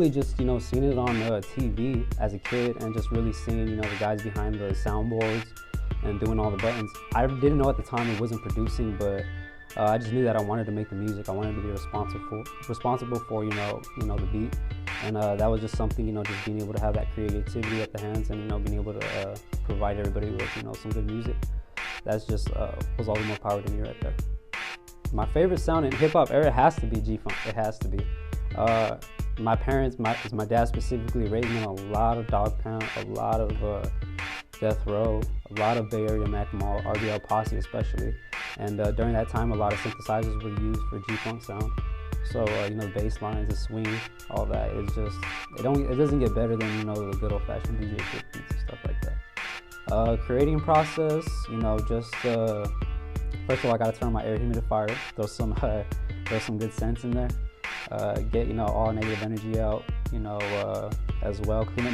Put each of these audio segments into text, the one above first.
really just, seeing it on TV as a kid and just really seeing, the guys behind the soundboards and doing all the buttons. I didn't know at the time it wasn't producing, but I just knew that I wanted to make the music. I wanted to be responsible for, the beat. And that was just something, just being able to have that creativity at the hands and, being able to provide everybody with, some good music. That's just was all the more power to me right there. My favorite sound in hip hop era has to be G-Funk. It has to be. My parents, my dad specifically, raised me on a lot of Dog Pound, a lot of Death Row, a lot of Bay Area Macklemore, RBL Posse especially. And during that time, a lot of synthesizers were used for G-Funk sound. So, the bass lines, the swing, all that is just, it doesn't get better than, the good old-fashioned DJ beats and stuff like that. Creating process, just, first of all, I gotta turn on my air humidifier, throw some good scents in there, get, all negative energy out, as well, clean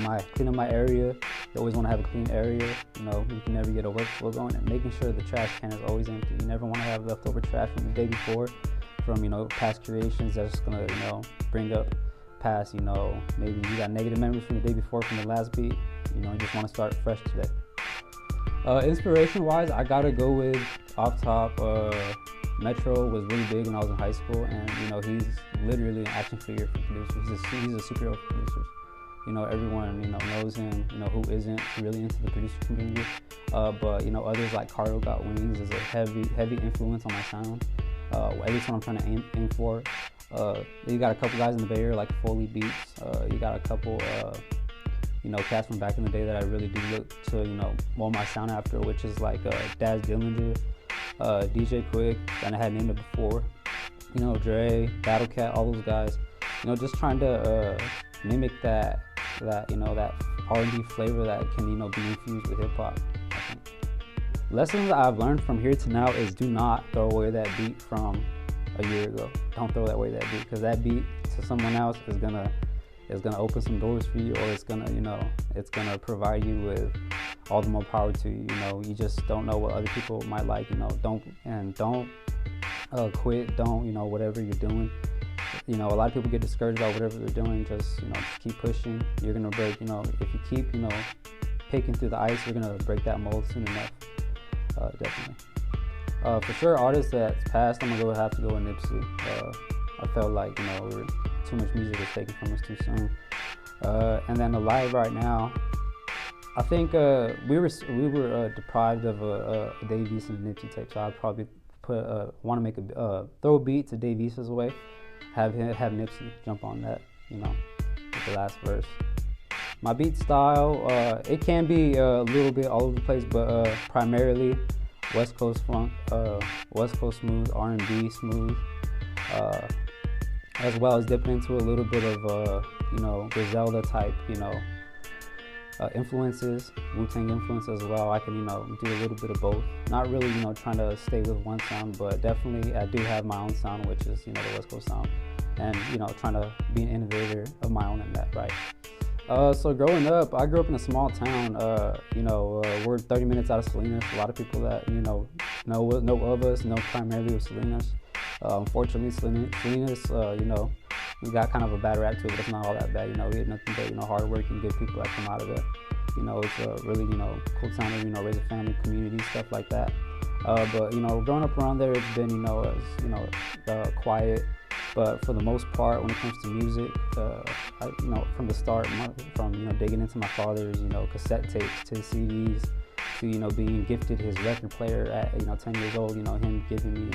up my area. You always wanna have a clean area, you can never get a workflow going, and making sure the trash can is always empty. You never wanna have leftover trash from the day before, from past creations that's gonna bring up past maybe you got negative memories from the day before from the last beat, you just want to start fresh today. Inspiration wise, I gotta go with off top. Metro was really big when I was in high school, and he's literally an action figure for producers. He's a superhero for producers. Everyone knows him. Who isn't really into the producer community, but others like Cardo Got Wings is a heavy influence on my sound. At least what I'm trying to aim for. You got a couple guys in the Bay Area like Foley Beats. You got a couple, cats from back in the day that I really do look to, mold my sound after, which is like Daz Dillinger, DJ Quick, and I had named it before. Dre, Battle Cat, all those guys. Just trying to mimic that R&B flavor that can, be infused with hip hop. Lessons that I've learned from here to now is do not throw away that beat from a year ago. Don't throw away that beat, because that beat to someone else is gonna open some doors for you, or it's gonna provide you with all the more power to you. You just don't know what other people might like. Don't quit. Don't whatever you're doing. A lot of people get discouraged about whatever they're doing. Just keep pushing. You're gonna break. If you keep picking through the ice, you're gonna break that mold soon enough. Definitely. For sure, artists that's passed, I'm gonna have to go with Nipsey. I felt like too much music was taken from us too soon. And then alive right now, I think we were deprived of a Dave East and Nipsey tape, so I'd probably want to make throw a beat to Dave East's way, have Nipsey jump on that, with the last verse. My beat style, it can be a little bit all over the place, but primarily West Coast funk, West Coast smooth, R&B smooth, as well as dipping into a little bit of, Griselda type, influences, Wu-Tang influence as well. I can, do a little bit of both. Not really, trying to stay with one sound, but definitely I do have my own sound, which is, the West Coast sound, and, trying to be an innovator of my own in that, right? So growing up, I grew up in a small town. We're 30 minutes out of Salinas. A lot of people that know of us know primarily of Salinas. Unfortunately, Salinas, we got kind of a bad rap to it, but it's not all that bad. We had nothing but hardworking, good people that come out of it. It's a really cool town to raise a family, community, stuff like that. But growing up around there, it's been quiet. But for the most part, when it comes to music, from the start, from digging into my father's cassette tapes to CDs, to being gifted his record player at 10 years old, him giving me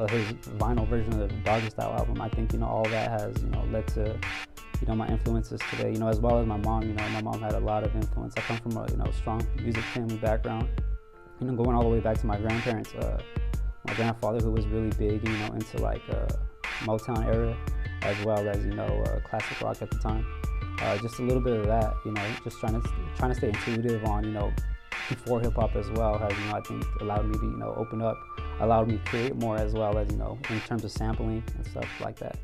his vinyl version of the Doggy Style album. I think all that has led to my influences today. As well as my mom. My mom had a lot of influence. I come from a strong music family background. Going all the way back to my grandparents. My grandfather, who was really big, into like Motown era, as well as classic rock at the time. Just a little bit of that, just trying to stay intuitive on before hip hop as well has I think allowed me to open up, allowed me to create more as well as in terms of sampling and stuff like that.